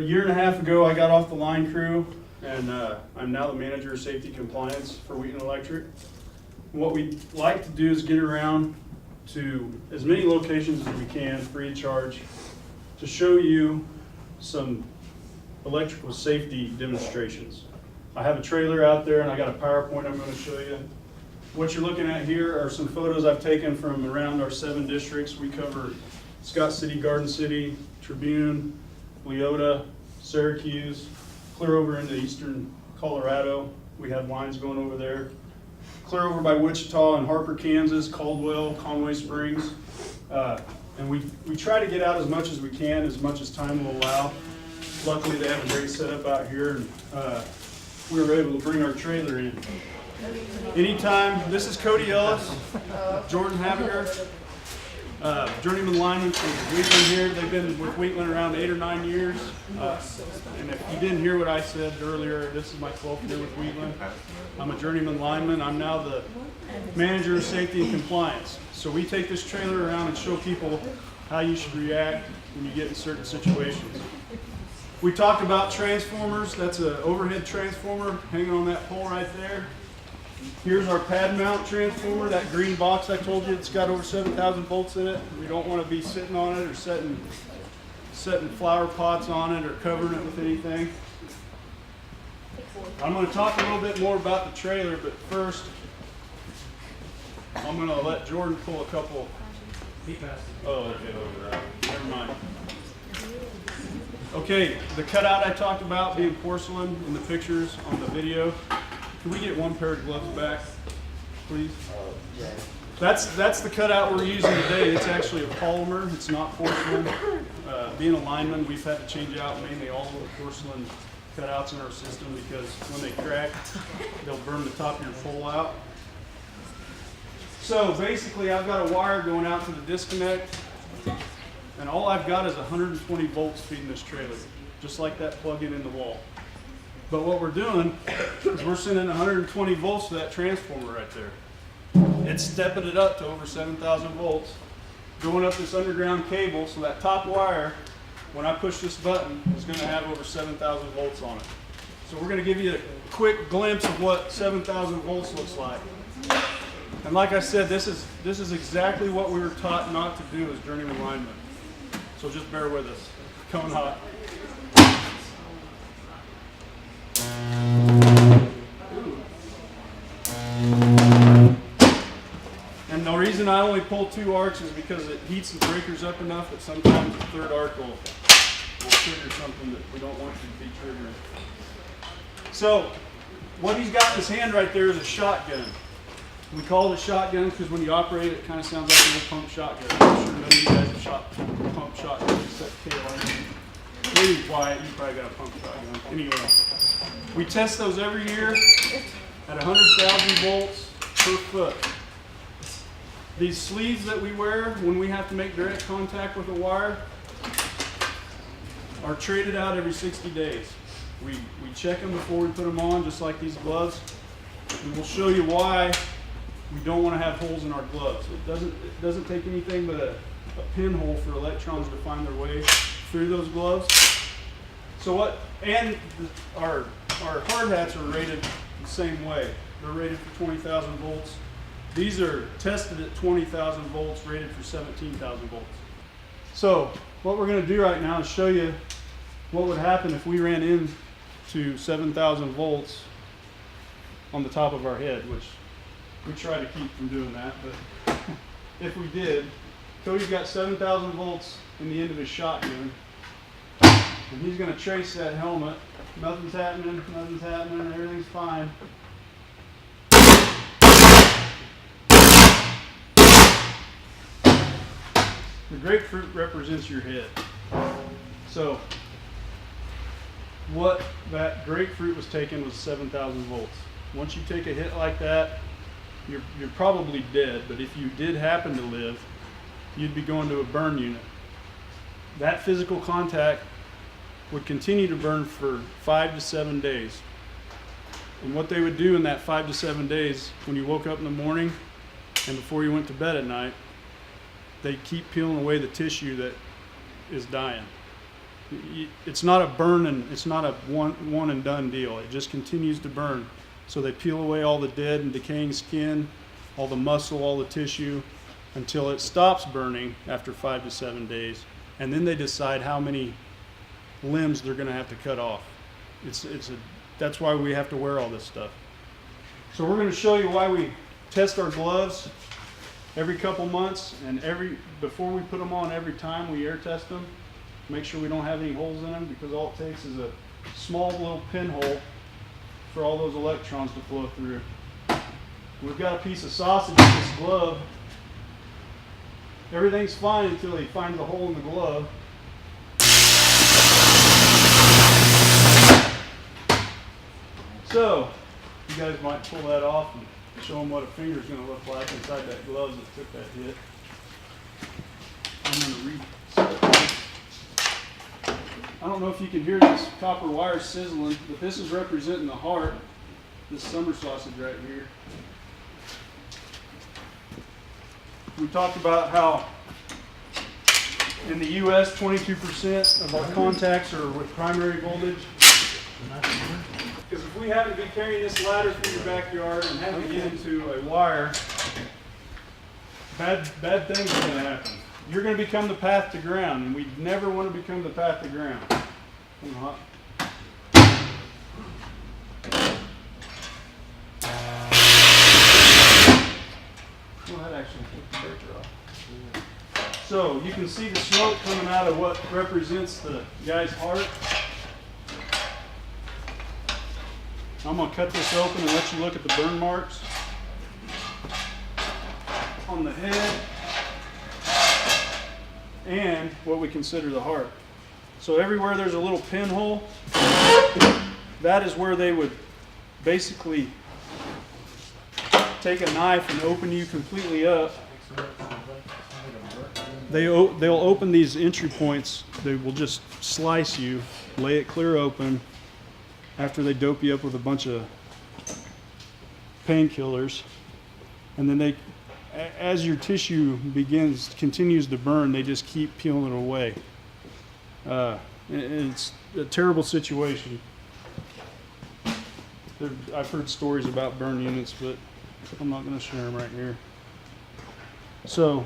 year and a half ago, I got off the line crew, and I'm now the manager of safety compliance for Quinten Electric. What we like to do is get around to as many locations as we can, free of charge, to show you some electrical safety demonstrations. I have a trailer out there, and I got a PowerPoint I'm going to show you. What you're looking at here are some photos I've taken from around our 7 districts. We cover Scott City, Garden City, Tribune, Leota, Syracuse, clear over into eastern Colorado. We have lines going over there. Clear over by Wichita and Harper, Kansas, Caldwell, Conway Springs. And we try to get out as much as we can, as much as time will allow. Luckily, they have a great setup out here, and we were able to bring our trailer in. Anytime, this is Cody Ellis, Jordan Habiger, journeyman lineman from Wheatland here. They've been with Wheatland around 8 or 9 years. And if you didn't hear what I said earlier, this is my 12th year with Wheatland. I'm a journeyman lineman. I'm now the manager of safety and compliance. So we take this trailer around and show people how you should react when you get in certain situations. We talked about transformers. That's an overhead transformer hanging on that pole right there. Here's our pad mount transformer, that green box I told you, it's got over 7,000 volts in it. We don't want to be sitting on it or setting flower pots on it or covering it with anything. I'm going to talk a little bit more about the trailer, but first I'm going to let Jordan pull a couple. Oh, okay, never mind. Okay, the cutout I talked about being porcelain in the pictures on the video. Can we get one pair of gloves back, please? That's the cutout we're using today. It's actually a polymer. It's not porcelain. Being a lineman, we've had to change out mainly all of the porcelain cutouts in our system because when they crack, they'll burn the top of your pole out. So basically, I've got a wire going out to the disconnect, and all I've got is 120 volts feeding this trailer, just like that plug-in in the wall. But what we're doing is we're sending 120 volts to that transformer right there. It's stepping it up to over 7,000 volts, going up this underground cable, so that top wire, when I push this button, is going to have over 7,000 volts on it. So we're going to give you a quick glimpse of what 7,000 volts looks like. And like I said, this is exactly what we were taught not to do as journeyman linemen. So just bear with us. Coming hot. And the reason I only pull 2 arcs is because it heats the breakers up enough that sometimes the 3rd arc will trigger something that we don't want you to be triggering. So what he's got in his hand right there is a shotgun. We call it a shotgun because when you operate it, it kind of sounds like a little pump shotgun. I'm sure none of you guys have shot pump shotgun except KLR. Maybe quiet, you probably got a pump shotgun. Anyway, we test those every year at 100,000 volts per foot. These sleeves that we wear when we have to make direct contact with a wire are traded out every 60 days. We check them before we put them on, just like these gloves. And we'll show you why we don't want to have holes in our gloves. It doesn't take anything but a pinhole for electrons to find their way through those gloves. So our hard hats are rated the same way. They're rated for 20,000 volts. These are tested at 20,000 volts, rated for 17,000 volts. So what we're going to do right now is show you what would happen if we ran into 7,000 volts on the top of our head, which we try to keep from doing that, but if we did, Cody's got 7,000 volts in the end of his shotgun, and he's going to trace that helmet. Nothing's happening, everything's fine. The grapefruit represents your head. So what that grapefruit was taking was 7,000 volts. Once you take a hit like that, you're probably dead, but if you did happen to live, you'd be going to a burn unit. That physical contact would continue to burn for 5 to 7 days. And what they would do in that 5 to 7 days, when you woke up in the morning and before you went to bed at night, they'd keep peeling away the tissue that is dying. It's not a burn, and it's not a one and done deal. It just continues to burn. So they peel away all the dead and decaying skin, all the muscle, all the tissue, until it stops burning after 5 to 7 days. And then they decide how many limbs they're going to have to cut off. That's why we have to wear all this stuff. So we're going to show you why we test our gloves every couple months, and before we put them on, every time we air test them, make sure we don't have any holes in them, because all it takes is a small little pinhole for all those electrons to flow through. We've got a piece of sausage in this glove. Everything's fine until he finds a hole in the glove. So, you guys might pull that off and show them what a finger's going to look like inside that glove that took that hit. I'm going to read. I don't know if you can hear this copper wire sizzling, but this is representing the heart, this summer sausage right here. We talked about how in the U.S. 22% of our contacts are with primary voltage. Because if we happen to be carrying this ladder through your backyard and have to get into a wire, bad things are going to happen. You're going to become the path to ground, and we never want to become the path to ground. Well, that actually took the breaker off. So you can see the smoke coming out of what represents the guy's heart. I'm going to cut this open and let you look at the burn marks on the head and what we consider the heart. So everywhere there's a little pinhole, that is where they would basically take a knife and open you completely up. They'll open these entry points. They will just slice you, lay it clear open, after they dope you up with a bunch of painkillers. And then as your tissue continues to burn, they just keep peeling it away. It's a terrible situation. I've heard stories about burn units, but I'm not going to share them right here. So,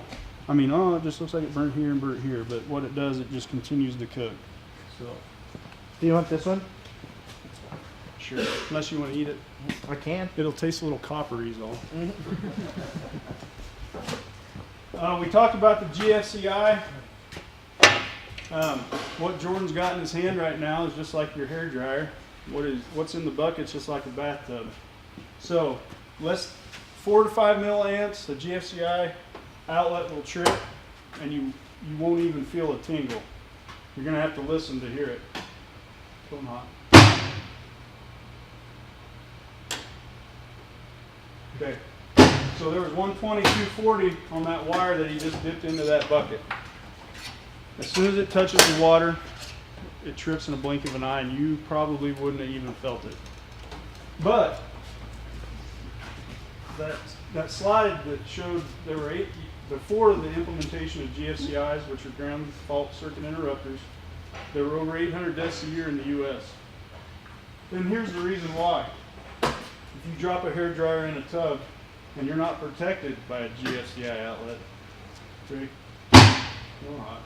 I mean, it just looks like it burned here and burnt here, but what it does, it just continues to cook. So, do you want this one? Sure. Unless you want to eat it. I can. It'll taste a little coppery, is all. We talked about the GFCI. What Jordan's got in his hand right now is just like your hair dryer. What's in the bucket's just like a bathtub. So, 4 to 5 milliamps, the GFCI outlet will trip, and you won't even feel a tingle. You're going to have to listen to hear it. Still hot. Okay, so there was 120, 240 on that wire that he just dipped into that bucket. As soon as it touches the water, it trips in a blink of an eye, and you probably wouldn't have even felt it. But that slide that showed there were before the implementation of GFCIs, which are ground fault circuit interrupters, there were over 800 deaths a year in the U.S. And here's the reason why. If you drop a hairdryer in a tub and you're not protected by a GFCI outlet, okay, real hot.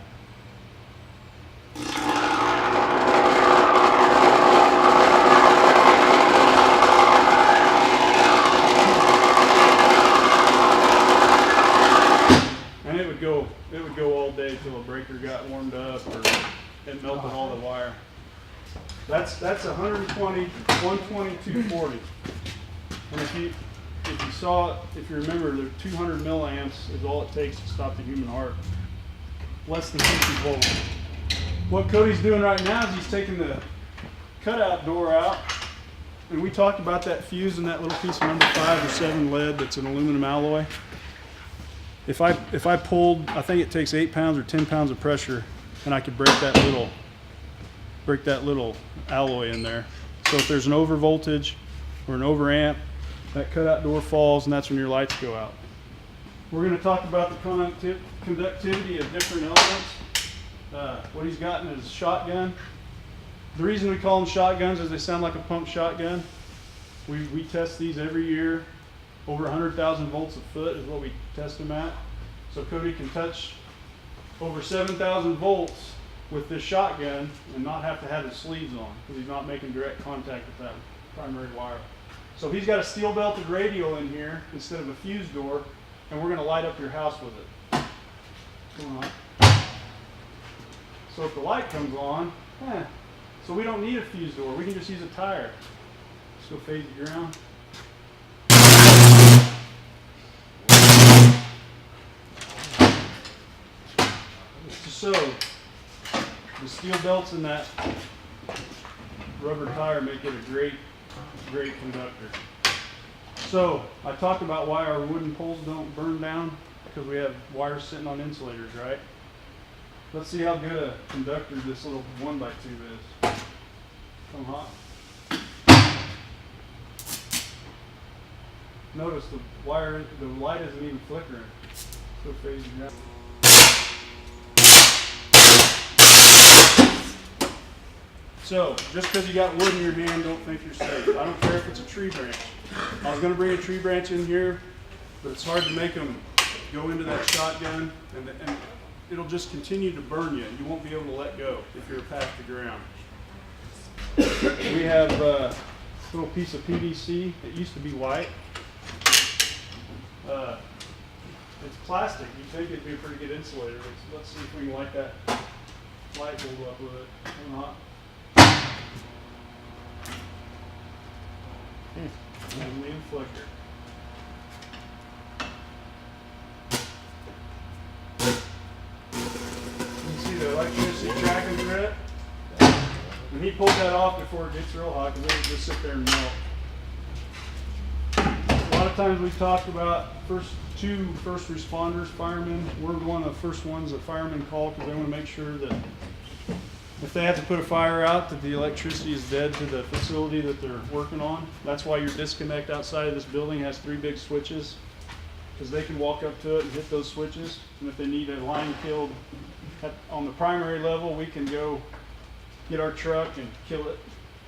And it would go all day till a breaker got warmed up or it melted all the wire. That's 120, 120, 240. And if you remember, the 200 milliamps is all it takes to stop the human heart. Less than 50 volts. What Cody's doing right now is he's taking the cutout door out, and we talked about that fuse and that little piece of number 5 or 7 lead that's an aluminum alloy. If I pulled, I think it takes 8 pounds or 10 pounds of pressure, and I could break that little alloy in there. So if there's an over voltage or an over amp, that cutout door falls, and that's when your lights go out. We're going to talk about the conductivity of different elements. what he's got in his shotgun. The reason we call them shotguns is they sound like a pump shotgun. We test these every year. Over 100,000 volts a foot is what we test them at. So Cody can touch over 7,000 volts with this shotgun and not have to have his sleeves on because he's not making direct contact with that primary wire. So he's got a steel belted radio in here instead of a fuse door, and we're going to light up your house with it. Come on. So if the light comes on, so we don't need a fuse door. We can just use a tire. Let's go phase the ground. So the steel belts in that rubber tire make it a great conductor. So I talked about why our wooden poles don't burn down, because we have wires sitting on insulators, right? Let's see how good a conductor this little 1x2 is. Come hot. Notice the light isn't even flickering. So phase it down. So, just because you got wood in your hand, don't think you're safe. I don't care if it's a tree branch. I was going to bring a tree branch in here, but it's hard to make them go into that shotgun, and it'll just continue to burn you. You won't be able to let go if you're past the ground. We have a little piece of PVC. It used to be white. It's plastic. You'd think it'd be a pretty good insulator. Let's see if we can light that light bulb up with it. Or not. Only in flicker. You can see the electricity tracking through it. And he pulled that off before it gets real hot because it'll just sit there and melt. A lot of times we talk about first responders, firemen. We're one of the first ones that firemen call because they want to make sure that if they have to put a fire out, that the electricity is dead to the facility that they're working on. That's why your disconnect outside of this building has 3 big switches, because they can walk up to it and hit those switches. And if they need a line killed on the primary level, we can go get our truck and kill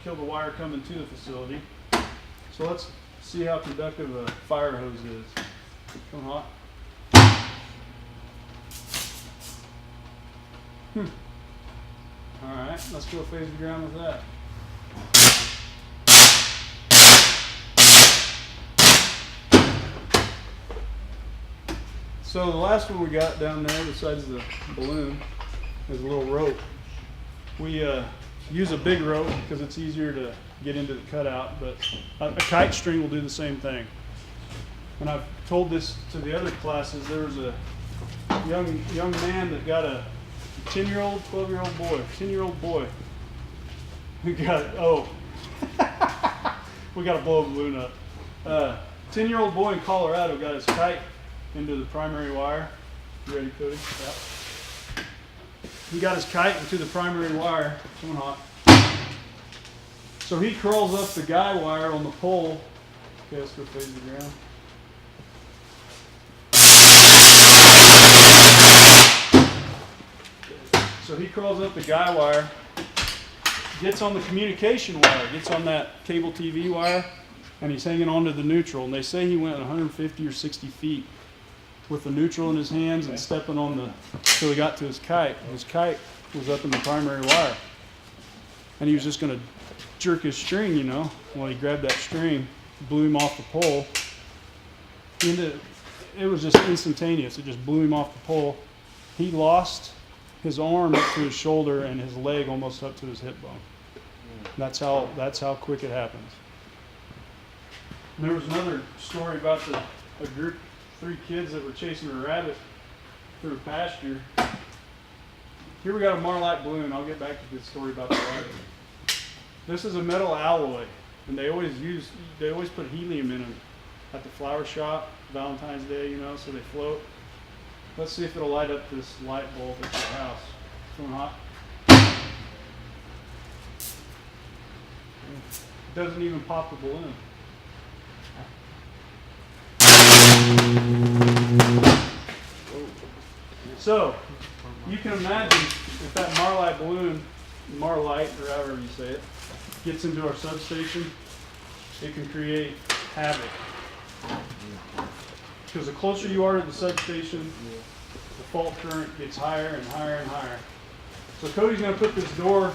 the wire coming to the facility. So let's see how conductive a fire hose is. Come hot. All right, let's go phase the ground with that. So the last one we got down there, besides the balloon, is a little rope. We use a big rope because it's easier to get into the cutout, but a kite string will do the same thing. And I've told this to the other classes. There was a young man that got a 10-year-old, 12-year-old boy, 10-year-old boy who got, we got to blow a balloon up. 10-year-old boy in Colorado got his kite into the primary wire. You ready, Cody? Yeah. He got his kite into the primary wire. Coming hot. So he crawls up the guy wire on the pole. Okay, let's go phase the ground. So he crawls up the guy wire, gets on the communication wire, gets on that cable TV wire, and he's hanging onto the neutral. And they say he went 150 or 60 feet with the neutral in his hands and stepping on till he got to his kite. His kite was up in the primary wire. And he was just going to jerk his string, you know. Well, he grabbed that string, blew him off the pole. It was just instantaneous. It just blew him off the pole. He lost his arm up to his shoulder and his leg almost up to his hip bone. That's how quick it happens. And there was another story about a group, 3 kids that were chasing a rabbit through a pasture. Here we got a Marlite balloon. I'll get back to this story about the rabbit. This is a metal alloy, and they always put helium in them at the flower shop, Valentine's Day, you know, so they float. Let's see if it'll light up this light bulb at your house. It's going hot. It doesn't even pop the balloon. So, you can imagine if that Marlite balloon, Marlite or however you say it, gets into our substation, it can create havoc. Because the closer you are to the substation, the fault current gets higher and higher and higher. So Cody's going to put this door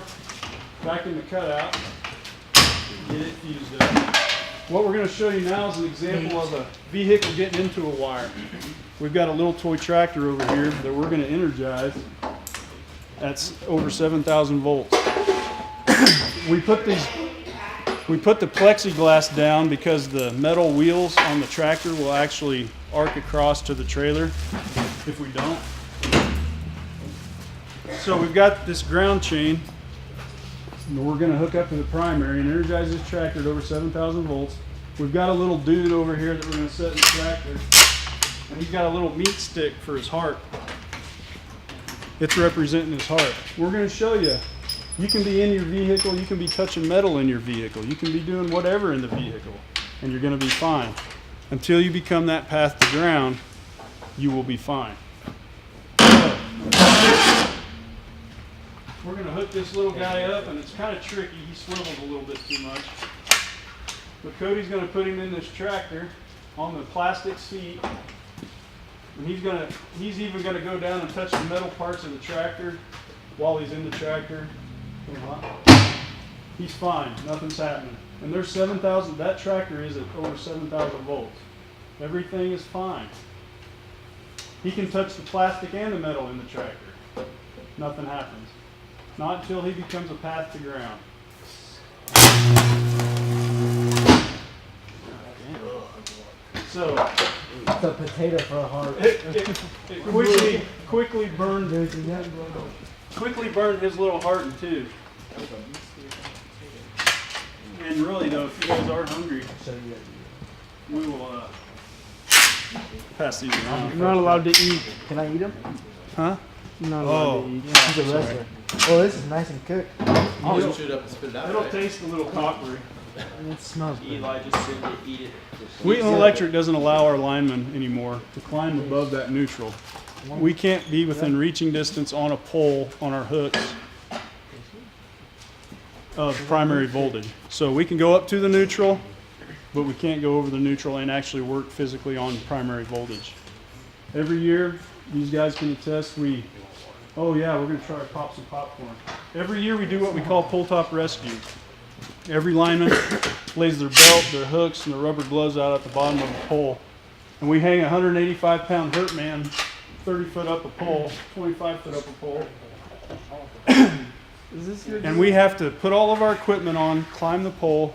back in the cutout, get it fused up. What we're going to show you now is an example of a vehicle getting into a wire. We've got a little toy tractor over here that we're going to energize. That's over 7,000 volts. We put the plexiglass down because the metal wheels on the tractor will actually arc across to the trailer if we don't. So we've got this ground chain, and we're going to hook up to the primary and energize this tractor at over 7,000 volts. We've got a little dude over here that we're going to set in the tractor, and he's got a little meat stick for his heart. It's representing his heart. We're going to show you. You can be in your vehicle, you can be touching metal in your vehicle, you can be doing whatever in the vehicle, and you're going to be fine. Until you become that path to ground, you will be fine. So, we're going to hook this little guy up, and it's kind of tricky. He swivels a little bit too much. But Cody's going to put him in this tractor on the plastic seat, and he's even going to go down and touch the metal parts of the tractor while he's in the tractor. He's fine, nothing's happening. And there's 7,000, that tractor is at over 7,000 volts. Everything is fine. He can touch the plastic and the metal in the tractor. Nothing happens. Not until he becomes a path to ground. So, It's a potato for a heart. it quickly burned his little heart in two. And really though, if you guys are hungry, we will pass these around. I'm not allowed to eat. Can I eat them? Huh? I'm not allowed to eat. He's a wrestler. Oh, this is nice and cooked. Always shoot up and spit it out. It'll taste a little coppery. It smells good. Eli just said to eat it. Quinten Electric doesn't allow our linemen anymore to climb above that neutral. We can't be within reaching distance on a pole on our hooks of primary voltage. So we can go up to the neutral, but we can't go over the neutral and actually work physically on primary voltage. Every year, these guys can attest, oh yeah, we're going to try to pop some popcorn. Every year we do what we call pull top rescue. Every lineman lays their belt, their hooks, and their rubber gloves out at the bottom of the pole. And we hang a 185-pound hurt man 30 foot up a pole, 25 foot up a pole. And we have to put all of our equipment on, climb the pole,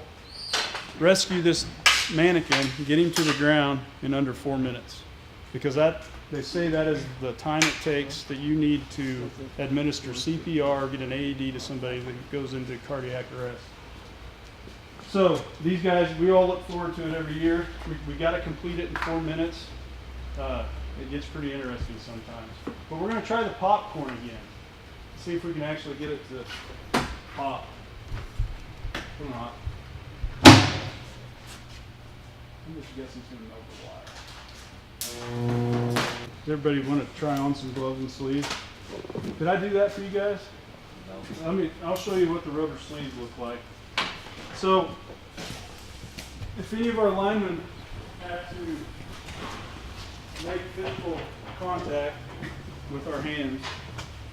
rescue this mannequin, get him to the ground in under 4 minutes. Because they say that is the time it takes that you need to administer CPR or get an AED to somebody that goes into cardiac arrest. So these guys, we all look forward to it every year. We got to complete it in 4 minutes. It gets pretty interesting sometimes. But we're going to try the popcorn again. See if we can actually get it to pop. Come on. I'm just guessing it's going to melt the wire. Does everybody want to try on some gloves and sleeves? Did I do that for you guys? I'll show you what the rubber sleeves look like. So, if any of our linemen have to make physical contact with our hands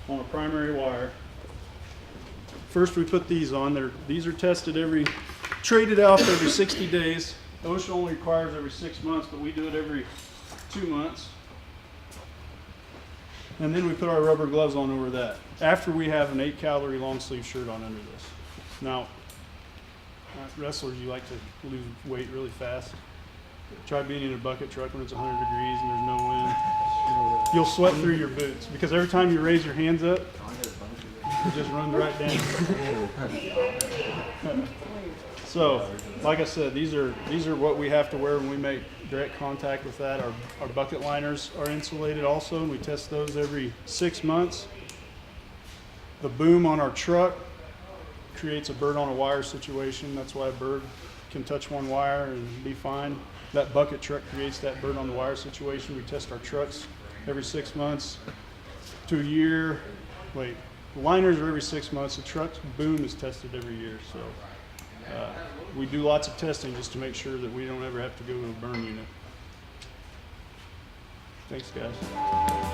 on a primary wire, first we put these on. These are tested traded out every 60 days. OSHA only requires every 6 months, but we do it every 2 months. And then we put our rubber gloves on over that. After we have an 8-calorie long sleeve shirt on under this. Now, wrestlers, you like to lose weight really fast. Try being in a bucket truck when it's 100 degrees and there's no wind. You'll sweat through your boots because every time you raise your hands up, it just runs right down. So, like I said, these are what we have to wear when we make direct contact with that. Our bucket liners are insulated also, and we test those every 6 months. The boom on our truck creates a bird on a wire situation. That's why a bird can touch one wire and be fine. That bucket truck creates that bird on the wire situation. We test our trucks every 6 months. to a year. Wait, the liners are every 6 months. The truck's boom is tested every year. So we do lots of testing just to make sure that we don't ever have to go to a burn unit. Thanks, guys.